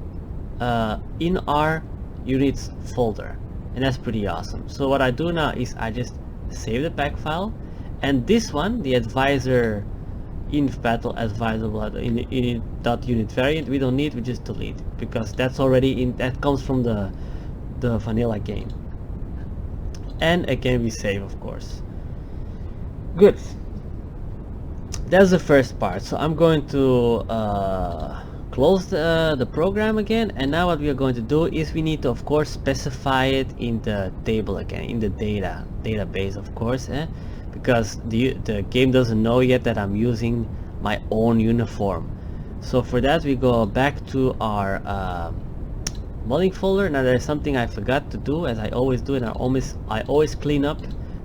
in our units folder, and that's pretty awesome. So what I do now is I just save the pack file, and this one, the advisor inf battle advisor in .unit variant, we don't need, we just delete, because that's already in, that comes from the vanilla game. And again we save, of course. Good, that's the first part. So I'm going to close the program again, and now what we are going to do is we need to of course specify it in the table again, in the database of course, because the game doesn't know yet that I'm using my own uniform. So for that we go back to our modding folder. Now there's something I forgot to do, as I always do, and I always clean up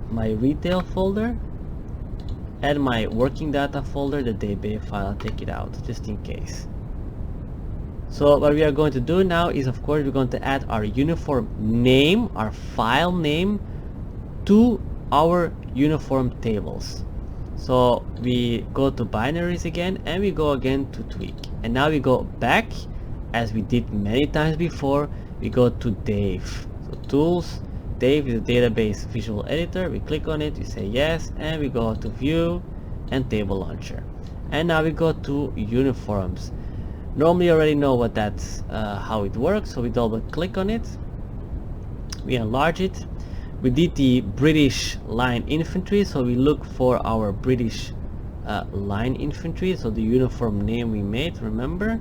my retail folder and my working data folder, the DB file. I'll take it out just in case. So what we are going to do now is of course we're going to add our uniform name, our file name, to our uniform tables. So we go to binaries again, and we go again to tweak, and now we go back as we did many times before. We go to Dave, so tools, Dave is the database visual editor. We click on it, we say yes, and we go to view and table launcher, and now we go to uniforms. Normally you already know what that's how it works, so we double click on it, we enlarge it. We did the British line infantry, so we look for our British line infantry, so the uniform name we made, remember.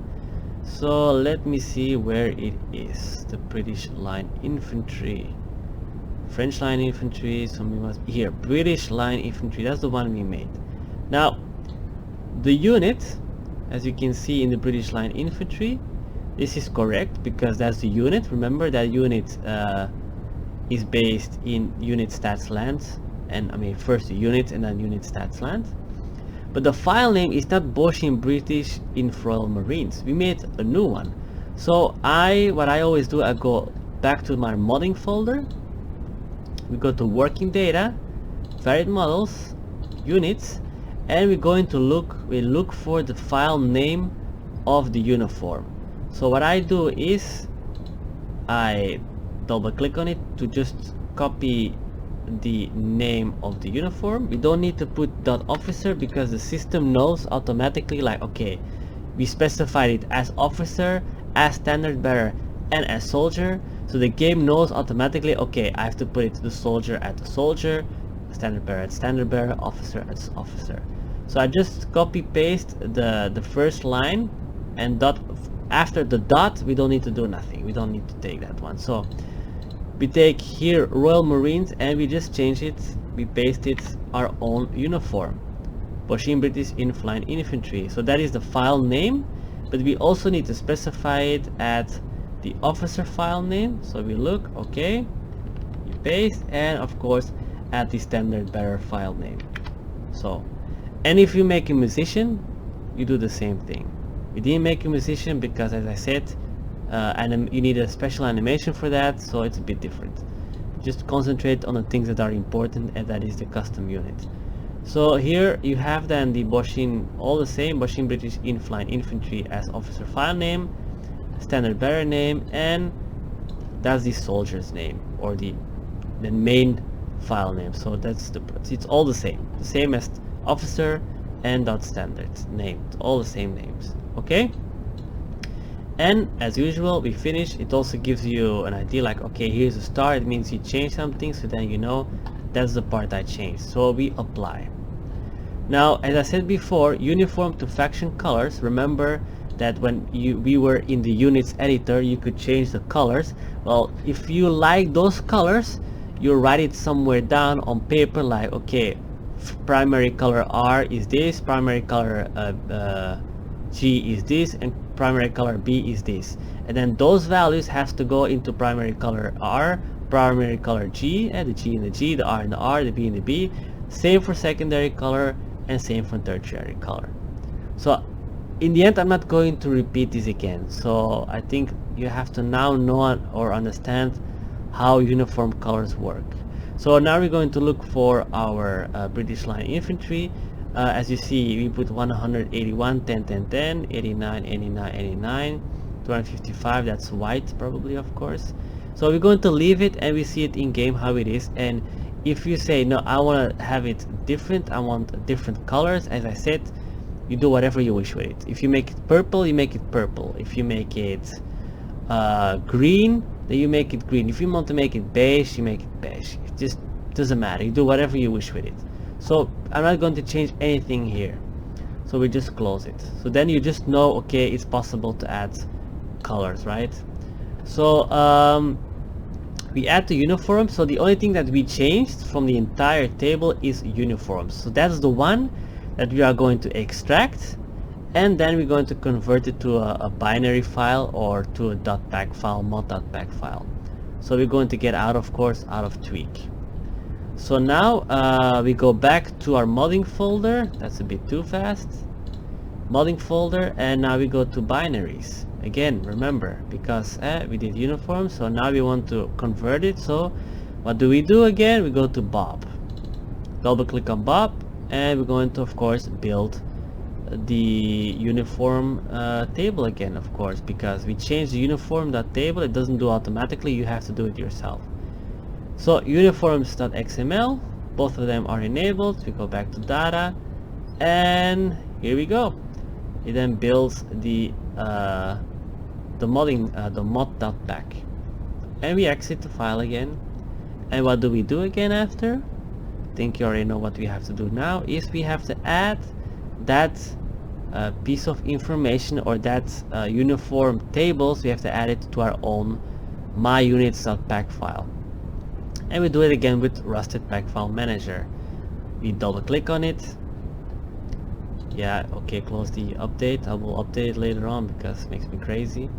So let me see where it is, the British line infantry, French line infantry, so we must be here, British line infantry, that's the one we made. Now the unit, as you can see in the British line infantry, this is correct because that's the unit. Remember that unit is based in unit stats land, and I mean first the unit and then unit stats land. But the file name is not Boshin British Inf Royal Marines. We made a new one. So what I always do, I go back to my modding folder, we go to working data, varied models, units, and we're going to look for the file name of the uniform. So what I do is I double click on it to just copy the name of the uniform. We don't need to put .officer because the system knows automatically, like, okay, we specified it as officer, as standard bearer, and as soldier. So the game knows automatically, okay, I have to put it to the soldier at the soldier, standard bearer at standard bearer, officer as officer. So I just copy paste the first line, and after the dot we don't need to do nothing, we don't need to take that one. So we take here Royal Marines and we just change it, we paste it our own uniform, Boshin British Line Infantry. So that is the file name, but we also need to specify it at the officer file name. So we look, okay, you paste, and of course at the standard bearer file name. So, and if you make a musician, you do the same thing. We didn't make a musician because, as I said, you need a special animation for that, so it's a bit different. just concentrate on the things that are important, and that is the custom unit. So here you have then the Boshin, all the same, Boshin British In-Flying Infantry as officer file name, standard bearer name, and that's the soldier's name, or the main file name. So it's all the same as officer and .standard name, it's all the same names. Okay, and as usual we finish. It also gives you an idea like, okay, here's a star, it means you change something, so then you know that's the part I changed. So we apply. Now, as I said before, uniform to faction colors. Remember that when we were in the units editor, you could change the colors. Well, if you like those colors, you write it somewhere down on paper, like, okay, primary color R is this, primary color G is this, and primary color B is this, and then those values have to go into primary color R, primary color G, and the G and the G, the R and the R, the B and the B. Same for secondary color, and same for tertiary color. So in the end, I'm not going to repeat this again. So I think you have to now know or understand how uniform colors work. So now we're going to look for our British Line Infantry. As you see, we put 181, 10, 10, 10, 89, 89, 89, 255, that's white probably, of course. So we're going to leave it, and we see it in game how it is. And if you say, no, I want to have it different, I want different colors, as I said, you do whatever you wish with it. If you make it purple, you make it purple. If you make it green, then you make it green. If you want to make it beige, you make it beige. It just doesn't matter. You do whatever you wish with it. So I'm not going to change anything here. So we just close it. So then you just know, okay, it's possible to add colors, right? So we add the uniform. So the only thing that we changed from the entire table is uniforms. So that's the one that we are going to extract, and then we're going to convert it to a binary file or to a .pack file, mod.pack file. So we're going to get out, of course, out of tweak. So now we go back to our modding folder. That's a bit too fast. Modding folder, and now we go to binaries. Again, remember, because we did uniform, so now we want to convert it. So what do we do again? We go to Bob. Double click on Bob, and we're going to, of course, build the uniform table again, of course, because we changed the uniform.table. It doesn't do automatically, you have to do it yourself. So uniforms.xml, both of them are enabled. We go back to data, and here we go. It then builds the modding, the mod.pack, and we exit the file again. And what do we do again after? I think you already know what we have to do now. Is we have to add that piece of information, or that uniform tables. We have to add it to our own myunits.pack file, and we do it again with Rusted Pack File Manager. We double click on it. Yeah, okay, close the update. I will update it later on because it makes me crazy.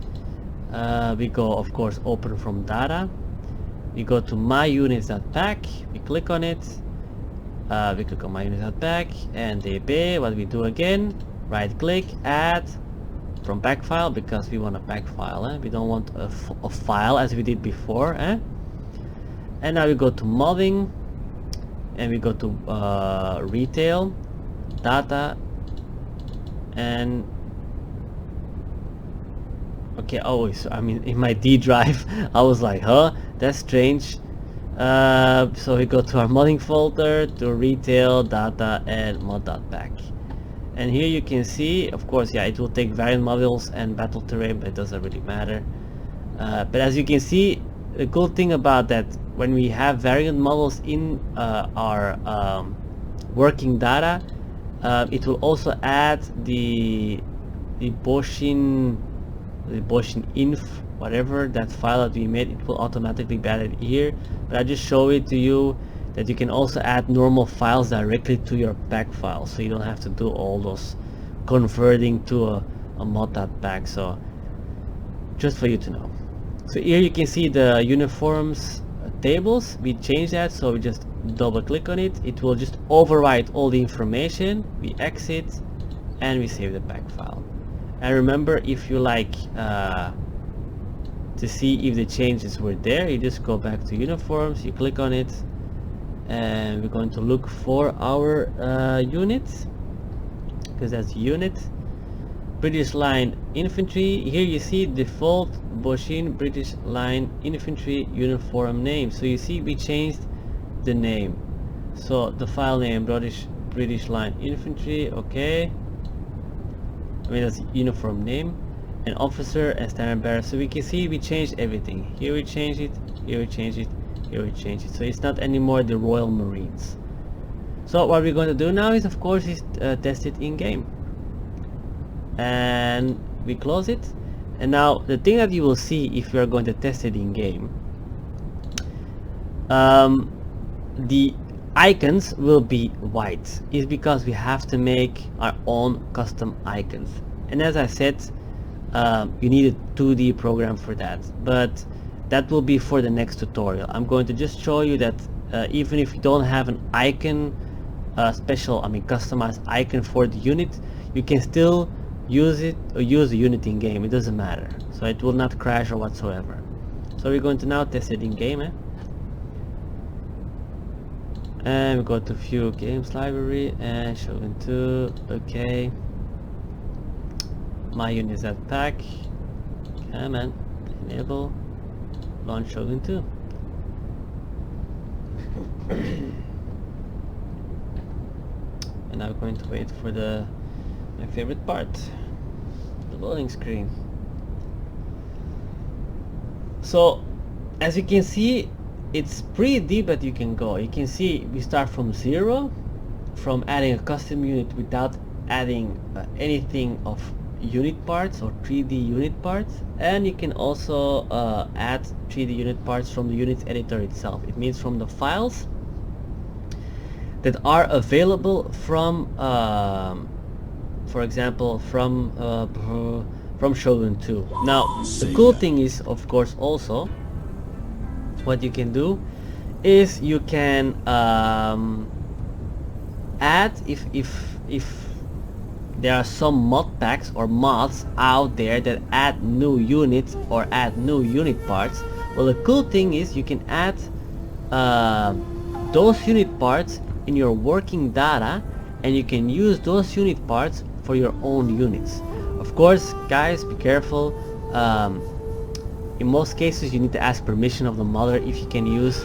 We go, of course, open from data. We go to myunits.pack. We click on it. We click on myunits.pack, and DB. What we do again, right click, add from pack file, because we want a pack file. We don't want a file as we did before. And now we go to modding, and we go to retail, data, and okay, always, I mean, in my D drive I was like, huh, that's strange. So we go to our modding folder, to retail, data, and mod.pack, and here you can see, of course, yeah, it will take variant models and battle terrain, but it doesn't really matter. But as you can see, the cool thing about that, when we have variant models in our working data, it will also add the Boshin inf, whatever that file that we made. It will automatically be added here, but I just show it to you that you can also add normal files directly to your pack file, so you don't have to do all those converting to a mod.pack. So just for you to know. So here you can see the uniforms tables. We changed that, so we just double click on it. It will just overwrite all the information. We exit, and we save the pack file. And remember, if you like to see if the changes were there, you just go back to uniforms, you click on it, and we're going to look for our units, because that's unit. British Line Infantry. Here you see default Boshin British Line Infantry uniform name. So you see we changed the name. So the file name British Line Infantry. Okay. I mean that's uniform name. And officer and standard bearer. So we can see we changed everything. Here we change it. Here we change it. Here we change it. So it's not anymore the Royal Marines. So what we're going to do now is, of course, test it in game. And we close it, and now the thing that you will see if you are going to test it in game, the icons will be white, is because we have to make our own custom icons. And as I said, you need a 2D program for that, but that will be for the next tutorial. I'm going to just show you that even if you don't have an icon, customized icon for the unit, you can still use it or use the unit in game. It doesn't matter, so it will not crash or whatsoever. So we're going to now test it in game, and we go to view games library and Shogun 2. Okay, my unit is at pack. Come on, enable launch Shogun 2. And now we're going to wait for my favorite part, the loading screen. So as you can see, it's pretty deep that you can go. You can see we start from 0, from adding a custom unit without adding anything of unit parts or 3D unit parts, and you can also add 3D unit parts from the units editor itself. It means from the files that are available from for example from Shogun 2. Now the cool thing is, of course, also what you can do is you can add, if there are some mod packs or mods out there that add new units or add new unit parts. Well, the cool thing is you can add those unit parts in your working data, and you can use those unit parts for your own units. Of course, guys, be careful. In most cases you need to ask permission of the modder if you can use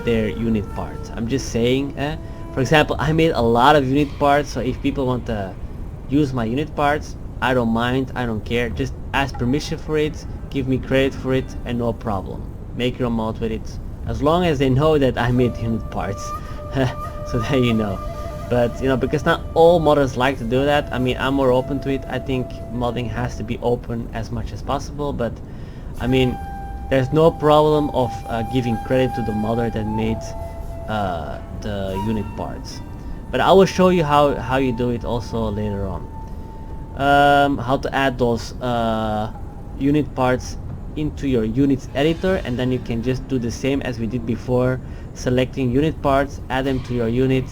their unit parts. I'm just saying, for example, I made a lot of unit parts, so if people want to use my unit parts, I don't mind, I don't care. Just ask permission for it, give me credit for it, and no problem. Make your own mod with it, as long as they know that I made unit parts. So there you know. But you know, because not all modders like to do that. I mean, I'm more open to it. I think modding has to be open as much as possible, but I mean, there's no problem of giving credit to the modder that made the unit parts. But I will show you how you do it also later on. How to add those unit parts into your units editor, and then you can just do the same as we did before, selecting unit parts, add them to your unit,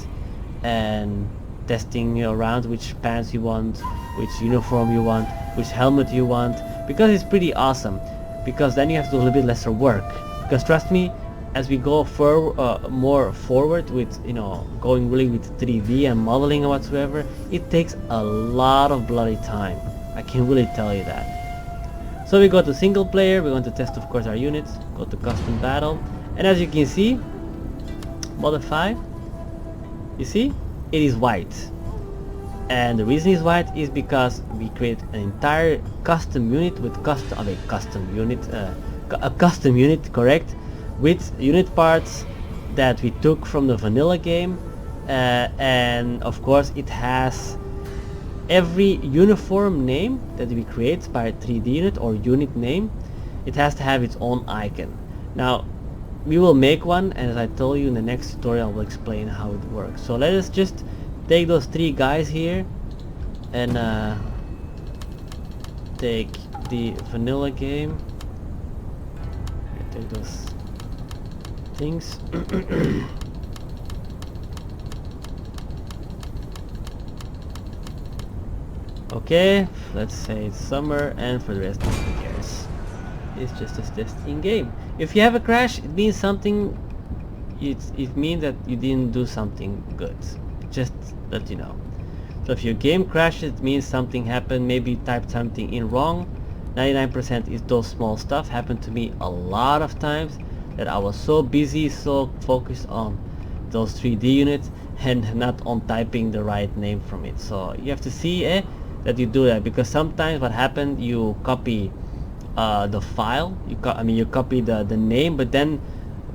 and testing around which pants you want, which uniform you want, which helmet you want, because it's pretty awesome. Because then you have to do a little bit lesser work. Because trust me, as we go more forward with, you know, going really with 3D and modeling and whatsoever, it takes a lot of bloody time. I can really tell you that. So we go to single player. We're going to test, of course, our units. Go to custom battle, and as you can see, modify. You see, it is white, and the reason it's white is because we create an entire custom unit with a custom unit, correct, with unit parts that we took from the vanilla game, and of course it has every uniform name that we create by a 3D unit or unit name. It has to have its own icon. Now we will make one, and as I told you, in the next tutorial I will explain how it works. So let us just take those 3 guys here and take the vanilla game. Take those things. Okay, let's say it's summer, and for the rest nobody cares. It's just a test in game. If you have a crash, it means something. It means that you didn't do something good. Just let you know. So if your game crashes, it means something happened. Maybe you typed something in wrong. 99% is those small stuff. Happened to me a lot of times that I was so busy, so focused on those 3D units and not on typing the right name from it. So you have to see that you do that, because sometimes what happened, you copy the file, you copy the name, but then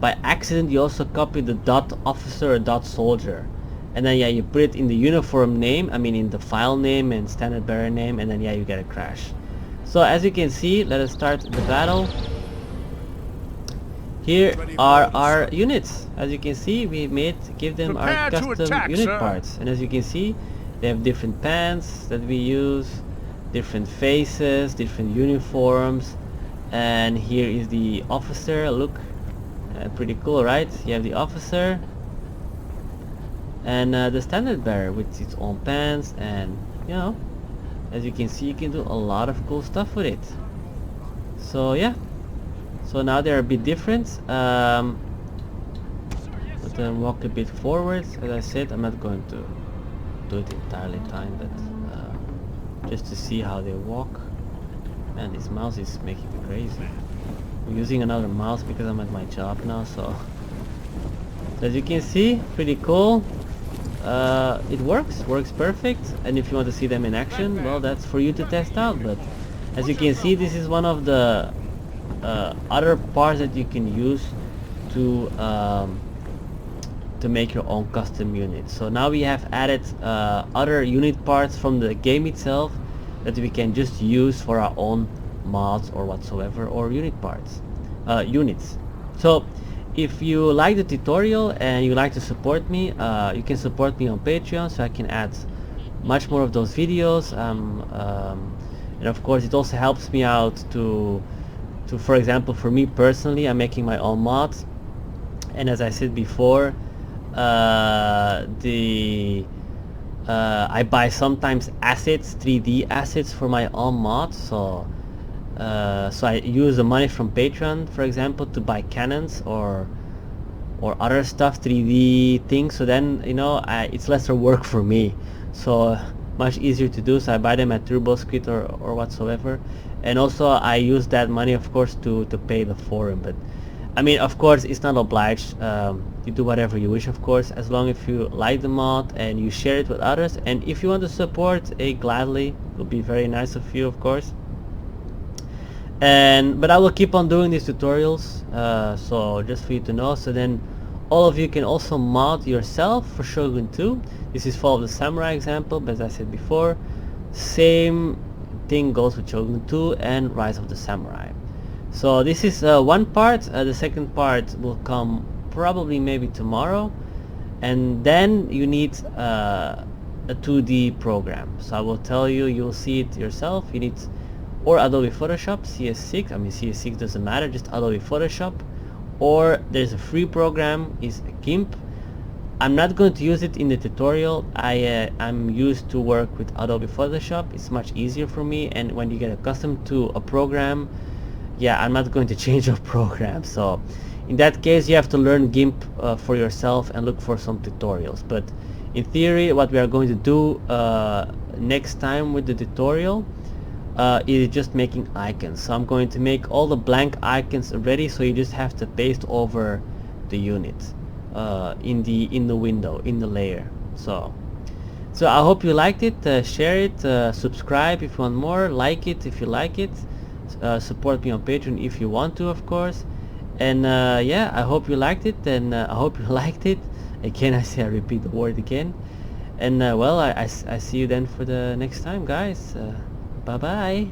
by accident you also copy the dot officer or dot soldier, and then yeah, you put it in the uniform name, in the file name and standard bearer name, and then yeah, you get a crash. So as you can see, let us start the battle. Here are our units. As you can see, we give them our custom unit parts, and as you can see, they have different pants that we use, different faces, different uniforms, and here is the officer. Look, pretty cool, right? You have the officer and the standard bearer with its own pants, and as you can see, you can do a lot of cool stuff with it. So yeah, so now they're a bit different. But then walk a bit forward. As I said, I'm not going to do it entirely time, but just to see how they walk. Man, this mouse is making me crazy. I'm using another mouse because I'm at my job now, so as you can see, pretty cool. It works perfect, and if you want to see them in action, well, that's for you to test out. But as you can see, this is one of the other parts that you can use to make your own custom unit. So now we have added other unit parts from the game itself that we can just use for our own mods or whatsoever, or unit parts, units. So if you like the tutorial and you like to support me, you can support me on Patreon, so I can add much more of those videos, and of course it also helps me out to for example, for me personally, I'm making my own mods, and as I said before, I buy sometimes assets, 3D assets for my own mods, so I use the money from Patreon, for example, to buy cannons or other stuff, 3D things. So then it's lesser work for me, so much easier to do. So I buy them at TurboSquid or whatsoever, and also I use that money, of course, to pay the forum. But of course, it's not obliged. You do whatever you wish, of course, as long as you like the mod and you share it with others. And if you want to support, gladly, it will be very nice of you, of course. But I will keep on doing these tutorials, so just for you to know, so then all of you can also mod yourself for Shogun 2. This is Fall of the Samurai example, but as I said before, same thing goes with Shogun 2 and Rise of the Samurai. So this is one part. The second part will come probably maybe tomorrow, and then you need a 2D program. So I will tell you, you'll see it yourself. You need or Adobe Photoshop, CS6, CS6 doesn't matter, just Adobe Photoshop, or there's a free program, is GIMP. I'm not going to use it in the tutorial. I'm used to work with Adobe Photoshop. It's much easier for me, and when you get accustomed to a program, yeah, I'm not going to change a program. So in that case, you have to learn GIMP for yourself and look for some tutorials. But in theory, what we are going to do next time with the tutorial is just making icons. So I'm going to make all the blank icons ready, so you just have to paste over the unit in the window, in the layer. So I hope you liked it. Share it, subscribe if you want more, like it if you like it, support me on Patreon if you want to, of course. And yeah, I hope you liked it, and I hope you liked it. Again, I repeat the word again. And well, I see you then for the next time, guys. Bye bye.